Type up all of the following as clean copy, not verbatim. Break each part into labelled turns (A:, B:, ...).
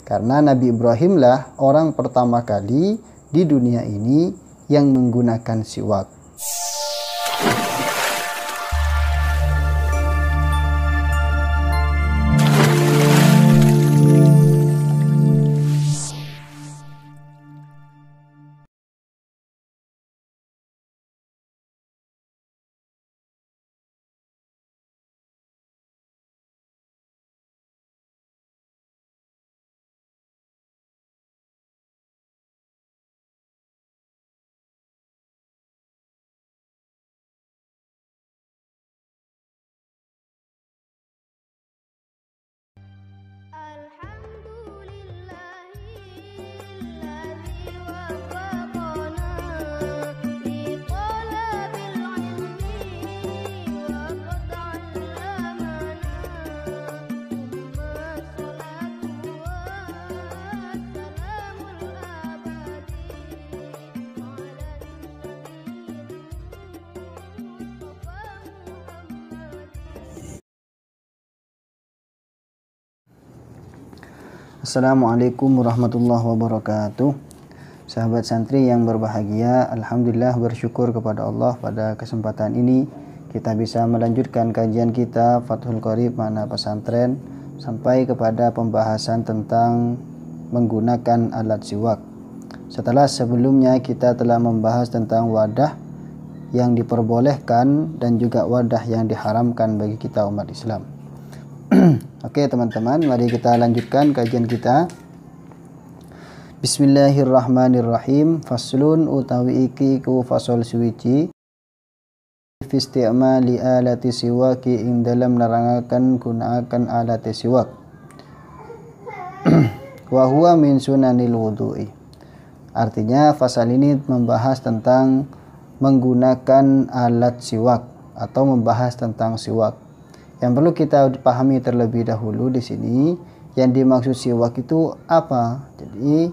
A: Karena Nabi Ibrahimlah orang pertama kali di dunia ini yang menggunakan siwak. Assalamualaikum warahmatullahi wabarakatuh. Sahabat santri yang berbahagia, alhamdulillah bersyukur kepada Allah pada kesempatan ini kita bisa melanjutkan kajian kita Fathul Qorib Makna Pesantren sampai kepada pembahasan tentang menggunakan alat siwak. Setelah sebelumnya kita telah membahas tentang wadah yang diperbolehkan dan juga wadah yang diharamkan bagi kita umat Islam. Oke teman-teman, mari kita lanjutkan kajian kita. Bismillahirrahmanirrahim. Faslun utawi iki ku fasol suwici fi isti'mali alati siwaki ing dalam nerangaken gunakaken alat siwak. Wa huwa min sunanil wudu'i. Artinya fasal ini membahas tentang menggunakan alat siwak atau membahas tentang siwak. Yang perlu kita pahami terlebih dahulu di sini, yang dimaksud siwak itu apa? Jadi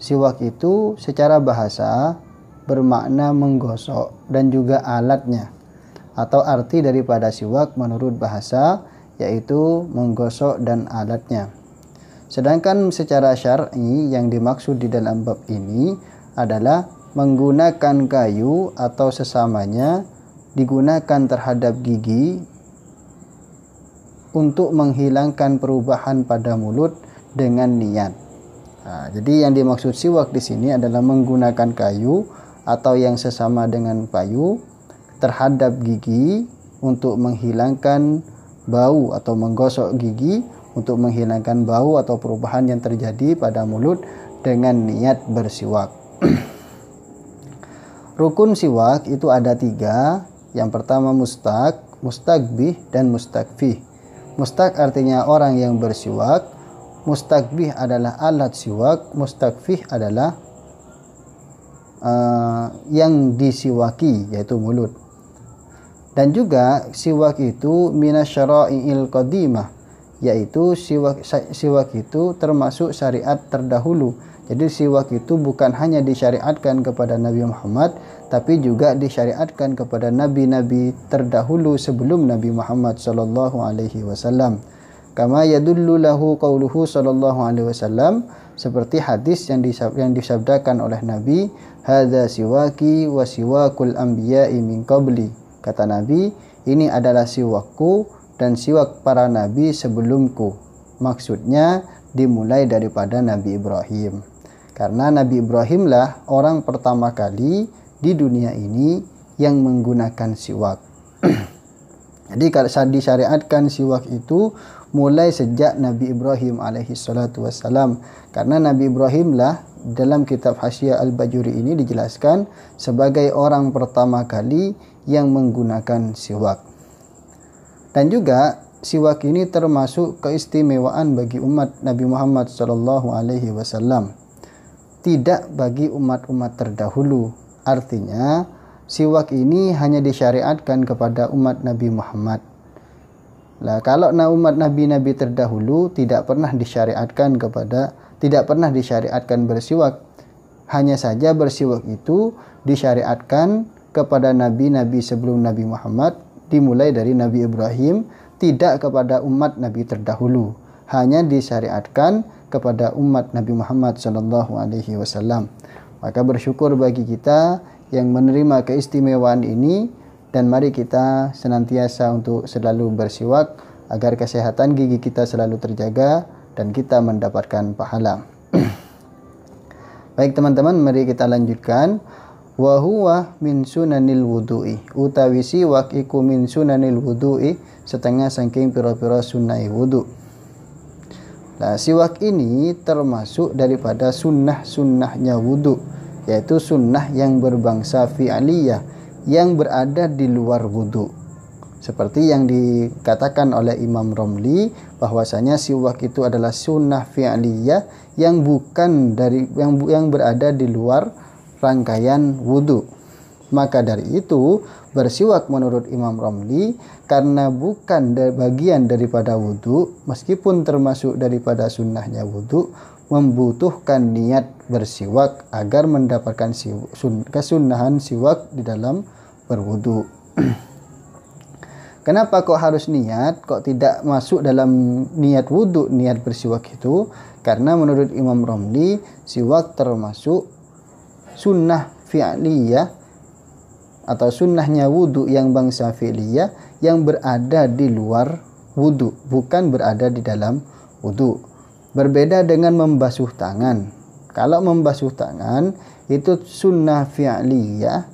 A: siwak itu secara bahasa bermakna menggosok dan juga alatnya, atau arti daripada siwak menurut bahasa yaitu menggosok dan alatnya. Sedangkan secara syar'i yang dimaksud di dalam bab ini adalah menggunakan kayu atau sesamanya digunakan terhadap gigi untuk menghilangkan perubahan pada mulut dengan niat. Nah, jadi yang dimaksud siwak di sini adalah menggunakan kayu atau yang sesama dengan kayu terhadap gigi untuk menghilangkan bau atau menggosok gigi untuk menghilangkan bau atau perubahan yang terjadi pada mulut dengan niat bersiwak. Rukun siwak itu ada 3. Yang pertama mustaq, mustakbih, dan mustakfih. Mustaq artinya orang yang bersiwak, mustakbih adalah alat siwak, mustakfih adalah yang disiwaki yaitu mulut. Dan juga siwak itu minasyara'i'il qadimah, yaitu siwak itu termasuk syariat terdahulu. Jadi siwak itu bukan hanya disyariatkan kepada Nabi Muhammad, tapi juga disyariatkan kepada nabi-nabi terdahulu sebelum Nabi Muhammad sallallahu alaihi wasallam. Kama yadullu lahu qauluhu sallallahu alaihi wasallam, seperti hadis yang disabdakan oleh Nabi, hadza siwaki wa siwakul anbiya'i min qabli. Kata Nabi, ini adalah siwakku dan siwak para nabi sebelumku. Maksudnya dimulai daripada Nabi Ibrahim. Karena Nabi Ibrahimlah orang pertama kali di dunia ini yang menggunakan siwak. Jadi kalau disyariatkan siwak itu mulai sejak Nabi Ibrahim alaihi salatu wassalam. Karena Nabi Ibrahimlah dalam kitab Hasyiah Al-Bajuri ini dijelaskan sebagai orang pertama kali yang menggunakan siwak. Dan juga siwak ini termasuk keistimewaan bagi umat Nabi Muhammad sallallahu alaihi wasallam. Tidak bagi umat-umat terdahulu. Artinya siwak ini hanya disyariatkan kepada umat Nabi Muhammad. Lah kalau umat nabi-nabi terdahulu tidak pernah disyariatkan bersiwak. Hanya saja bersiwak itu disyariatkan kepada nabi-nabi sebelum Nabi Muhammad, dimulai dari Nabi Ibrahim, tidak kepada umat nabi terdahulu. Hanya disyariatkan kepada umat Nabi Muhammad SAW. Maka bersyukur bagi kita yang menerima keistimewaan ini, dan mari kita senantiasa untuk selalu bersiwak agar kesehatan gigi kita selalu terjaga dan kita mendapatkan pahala. Baik teman-teman, mari kita lanjutkan. Wa huwa min sunanil wudu'i, utawi siwak iku min sunanil wudu'i, setengah saking pira-pira sunnah wudu. Nah, siwak ini termasuk daripada sunnah-sunnahnya wudu, yaitu sunnah yang berbangsa fi'liyah, yang berada di luar wudu. Seperti yang dikatakan oleh Imam Romli, bahwasanya siwak itu adalah sunnah fi'liyah yang bukan dari yang berada di luar rangkaian wudu. Maka dari itu bersiwak menurut Imam Romli, karena bukan bagian daripada wudu, meskipun termasuk daripada sunnahnya wudu, membutuhkan niat bersiwak agar mendapatkan kesunnahan siwak di dalam berwudu. Kenapa kok harus niat, kok tidak masuk dalam niat wudu, niat bersiwak itu? Karena menurut Imam Romli, siwak termasuk sunnah fi'liyah atau sunnahnya wudu yang bangsa fi'liyah yang berada di luar wudu, bukan berada di dalam wudu. Berbeda dengan membasuh tangan. Kalau membasuh tangan itu sunnah fi'liyah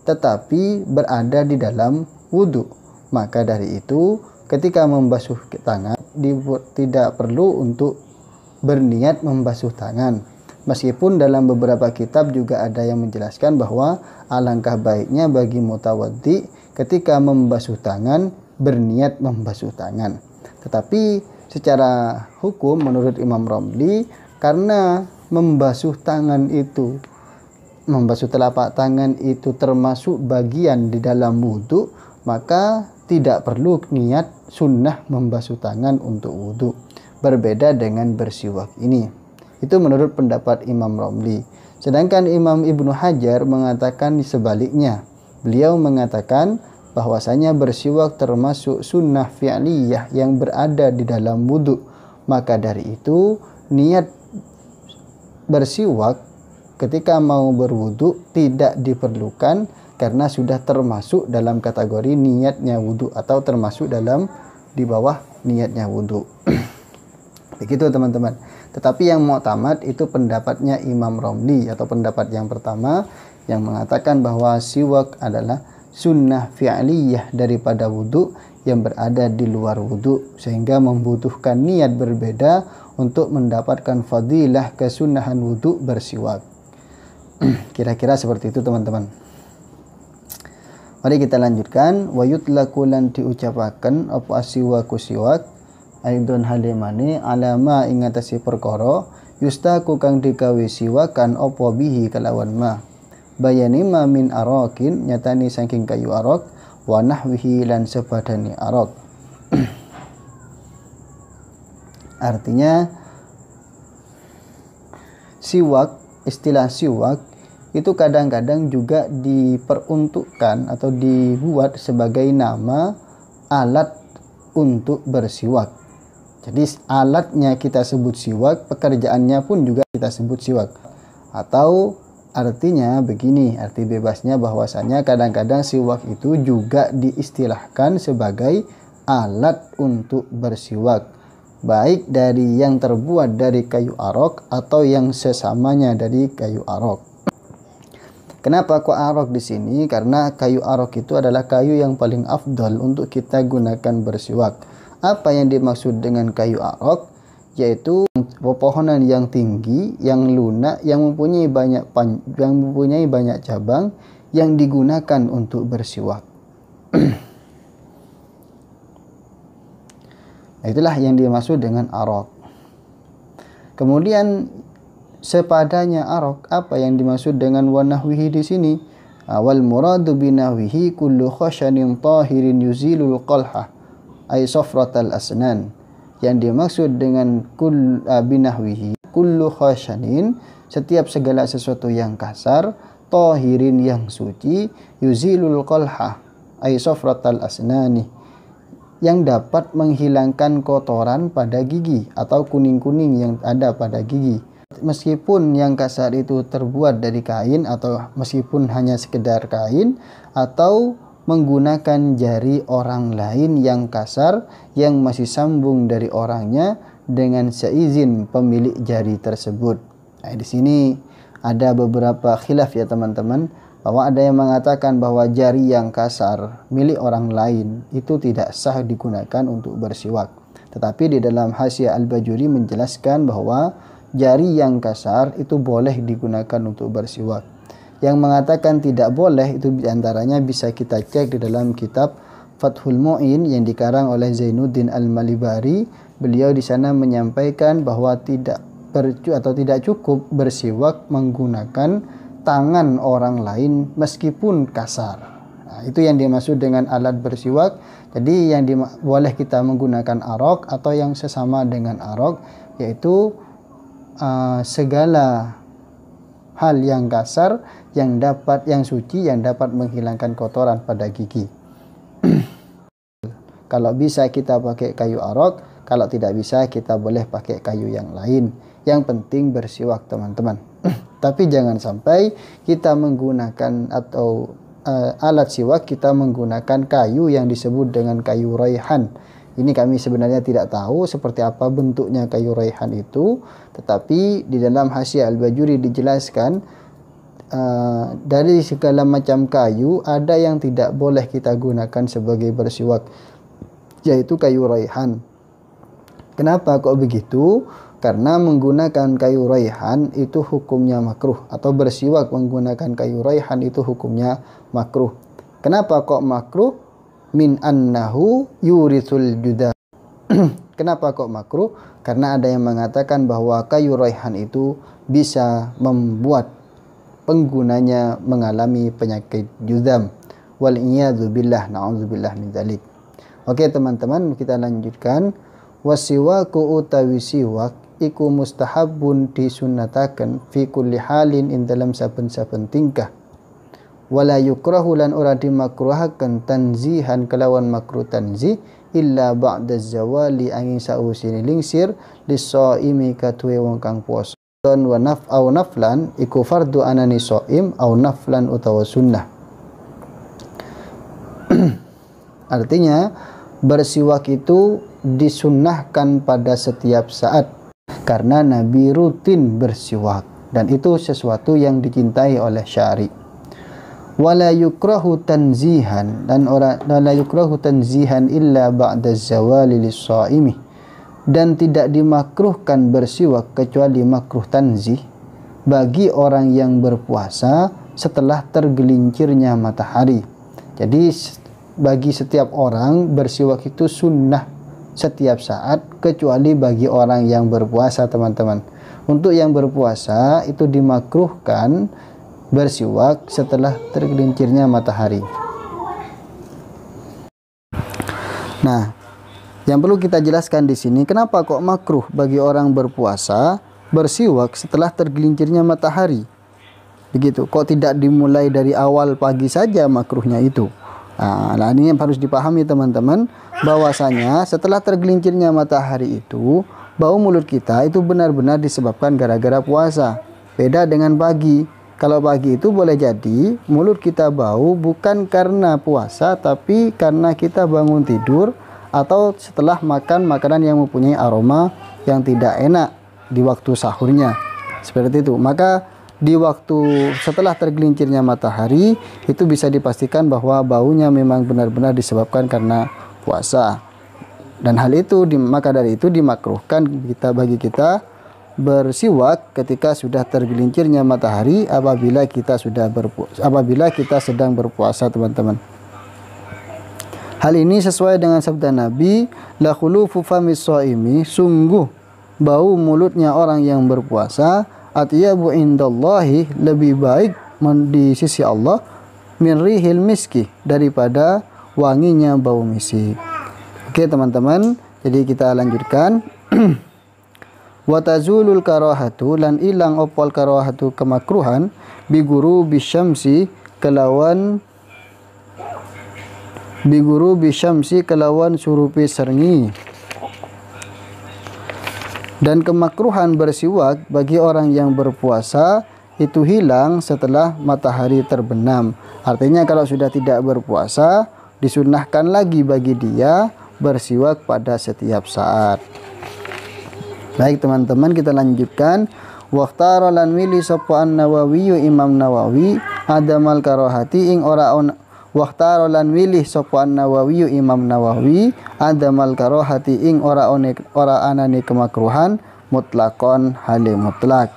A: tetapi berada di dalam wudu. Maka dari itu ketika membasuh tangan tidak perlu untuk berniat membasuh tangan. Meskipun dalam beberapa kitab juga ada yang menjelaskan bahwa alangkah baiknya bagi mutawaddi ketika membasuh tangan berniat membasuh tangan. Tetapi secara hukum menurut Imam Romli, karena membasuh telapak tangan itu termasuk bagian di dalam wudu, maka tidak perlu niat sunnah membasuh tangan untuk wudu. Berbeda dengan bersiwak ini. Itu menurut pendapat Imam Romli. Sedangkan Imam Ibnu Hajar mengatakan sebaliknya. Beliau mengatakan bahwasanya bersiwak termasuk sunnah fi'liyah yang berada di dalam wudu. Maka dari itu niat bersiwak ketika mau berwudu tidak diperlukan, karena sudah termasuk dalam kategori niatnya wudu atau termasuk dalam di bawah niatnya wudu. Begitu teman-teman. Tetapi yang mu'tamad itu pendapatnya Imam Romli, atau pendapat yang pertama yang mengatakan bahwa siwak adalah sunnah fi'liyah daripada wudu yang berada di luar wudu, sehingga membutuhkan niat berbeda untuk mendapatkan fadilah kesunahan wudu bersiwak. Kira-kira seperti itu teman-teman. Mari kita lanjutkan. Wa yutlaku lan diucapaken apa asiwaku siwak aidon halimane alama ingatasi perkara yustaku kang digawe siwakan apa bihi kelawan ma bayani ma min arakin nyatani saking kayu arok wa nahwihi lan sepadani arok. Artinya siwak, istilah siwak itu kadang-kadang juga diperuntukkan atau dibuat sebagai nama alat untuk bersiwak. Jadi alatnya kita sebut siwak, pekerjaannya pun juga kita sebut siwak. Atau artinya begini, arti bebasnya bahwasanya kadang-kadang siwak itu juga diistilahkan sebagai alat untuk bersiwak, baik dari yang terbuat dari kayu arok atau yang sesamanya dari kayu arok. Kenapa kok arok di sini? Karena kayu arok itu adalah kayu yang paling afdal untuk kita gunakan bersiwak. Apa yang dimaksud dengan kayu arok? Yaitu pepohonan yang tinggi, yang lunak, yang mempunyai banyak cabang yang digunakan untuk bersiwak. Itulah yang dimaksud dengan arok. Kemudian sepadanya arok, apa yang dimaksud dengan wanahwihi di sini? Wal muradu binahwihi kullu khashanin tahirin yuzilul qalha ay safratal asnan. Yang dimaksud dengan binahwihi kullu khashanin, setiap segala sesuatu yang kasar, tahirin yang suci, yuzilul qalha ay safratal asnani, yang dapat menghilangkan kotoran pada gigi atau kuning-kuning yang ada pada gigi. Meskipun yang kasar itu terbuat dari kain atau meskipun hanya sekedar kain atau menggunakan jari orang lain yang kasar yang masih sambung dari orangnya dengan seizin pemilik jari tersebut. Nah, di sini ada beberapa khilaf ya teman-teman, bahwa ada yang mengatakan bahwa jari yang kasar milik orang lain itu tidak sah digunakan untuk bersiwak. Tetapi di dalam Hasyiah Al-Bajuri menjelaskan bahwa jari yang kasar itu boleh digunakan untuk bersiwak. Yang mengatakan tidak boleh itu diantaranya bisa kita cek di dalam kitab Fathul Mu'in yang dikarang oleh Zainuddin Al-Malibari. Beliau di sana menyampaikan bahwa tidak cukup bersiwak menggunakan tangan orang lain meskipun kasar. Nah, itu yang dimaksud dengan alat bersiwak. Jadi yang boleh kita menggunakan arok atau yang sesama dengan arok, yaitu segala hal yang kasar yang suci yang dapat menghilangkan kotoran pada gigi. Kalau bisa kita pakai kayu arok, kalau tidak bisa kita boleh pakai kayu yang lain. Yang penting bersiwak teman-teman. Tapi jangan sampai kita menggunakan atau alat siwak kita menggunakan kayu yang disebut dengan kayu raihan. Ini kami sebenarnya tidak tahu seperti apa bentuknya kayu raihan itu, tetapi di dalam Hasyiah Al-Bajuri dijelaskan dari segala macam kayu ada yang tidak boleh kita gunakan sebagai bersiwak, yaitu kayu raihan. Kenapa kok begitu? Karena menggunakan kayu raihan itu hukumnya makruh, atau bersiwak menggunakan kayu raihan itu hukumnya makruh. Kenapa kok makruh? Min annahu yurithul judam. Kenapa kok makruh? Karena ada yang mengatakan bahwa kayu raihan itu bisa membuat penggunanya mengalami penyakit judam. Wal iyadzu billah, na'udzubillah min dzalik. Oke teman-teman, kita lanjutkan. Wasiwaku utawi siwak iku mustahabun disunnataken fi kulli halin ing dalam saben-saben tingkah. Wala yukrahu lan ora dimakruhaken tanzihan kelawan makruh tanzih illa ba'da zawali angin sausine lingsir lisaimi katuwe wong kang puasa. Wa naf'au naflan iku fardu anani shaim au naflan utawa sunnah. Artinya bersiwak itu disunnahkan pada setiap saat karena Nabi rutin bersiwak dan itu sesuatu yang dicintai oleh syari. Wala yukrahu tanzihan wala yukrahu tanzihan illa ba'da zawali lis-shaimi, dan tidak dimakruhkan bersiwak kecuali makruh tanzih bagi orang yang berpuasa setelah tergelincirnya matahari. Jadi bagi setiap orang bersiwak itu sunnah setiap saat kecuali bagi orang yang berpuasa teman-teman. Untuk yang berpuasa itu dimakruhkan bersiwak setelah tergelincirnya matahari. Nah, yang perlu kita jelaskan di sini kenapa kok makruh bagi orang berpuasa bersiwak setelah tergelincirnya matahari. Begitu, kok tidak dimulai dari awal pagi saja makruhnya itu. Nah, ini yang harus dipahami teman-teman, bahwasanya setelah tergelincirnya matahari itu bau mulut kita itu benar-benar disebabkan gara-gara puasa. Beda dengan pagi. Kalau pagi itu boleh jadi mulut kita bau bukan karena puasa, tapi karena kita bangun tidur atau setelah makan makanan yang mempunyai aroma yang tidak enak di waktu sahurnya. Seperti itu. Maka di waktu setelah tergelincirnya matahari itu bisa dipastikan bahwa baunya memang benar-benar disebabkan karena puasa. Dan hal itu maka dari itu dimakruhkan bagi kita bersiwak ketika sudah tergelincirnya matahari apabila kita sedang berpuasa teman-teman. Hal ini sesuai dengan sabda Nabi, la khulufu famis shaimi, sungguh bau mulutnya orang yang berpuasa atyabu indallahi, lebih baik di sisi Allah, min rihil miski, daripada wanginya bau misik. Oke teman-teman, jadi kita lanjutkan. Wa tazulul karahatu, lan ilang opal karahatu kemakruhan, bi guru bisyamsi, kelawan Biguru bisyamsi kelawan surupi serngi. Dan kemakruhan bersiwak bagi orang yang berpuasa itu hilang setelah matahari terbenam. Artinya kalau sudah tidak berpuasa, disunnahkan lagi bagi dia bersiwak pada setiap saat. Baik teman-teman, kita lanjutkan. Waqtara lan wili sapa An-Nawawi Imam Nawawi adamal karahati ing ora on. Waqtara lan wilih sapa An-Nawawi Imam Nawawi adamal karahati ing ora anane kemakruhan mutlakon hale mutlak.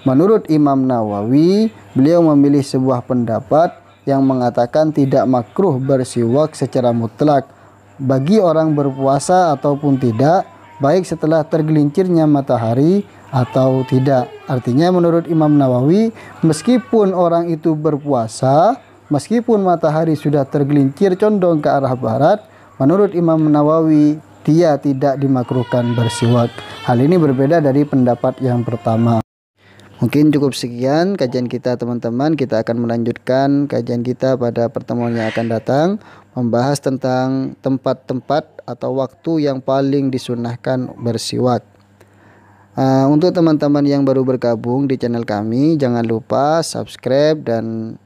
A: Menurut Imam Nawawi, beliau memilih sebuah pendapat yang mengatakan tidak makruh bersiwak secara mutlak bagi orang berpuasa ataupun tidak, baik setelah tergelincirnya matahari atau tidak. Artinya menurut Imam Nawawi, meskipun orang itu berpuasa, meskipun matahari sudah tergelincir condong ke arah barat, menurut Imam Nawawi dia tidak dimakruhkan bersiwak. Hal ini berbeda dari pendapat yang pertama. Mungkin cukup sekian kajian kita teman-teman. Kita akan melanjutkan kajian kita pada pertemuan yang akan datang, membahas tentang tempat-tempat atau waktu yang paling disunahkan bersiwak. Untuk teman-teman yang baru bergabung di channel kami, jangan lupa subscribe dan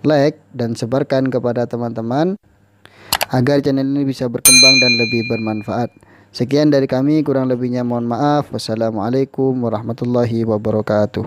A: like dan sebarkan kepada teman-teman agar channel ini bisa berkembang dan lebih bermanfaat. Sekian dari kami, kurang lebihnya mohon maaf. Wassalamualaikum warahmatullahi wabarakatuh.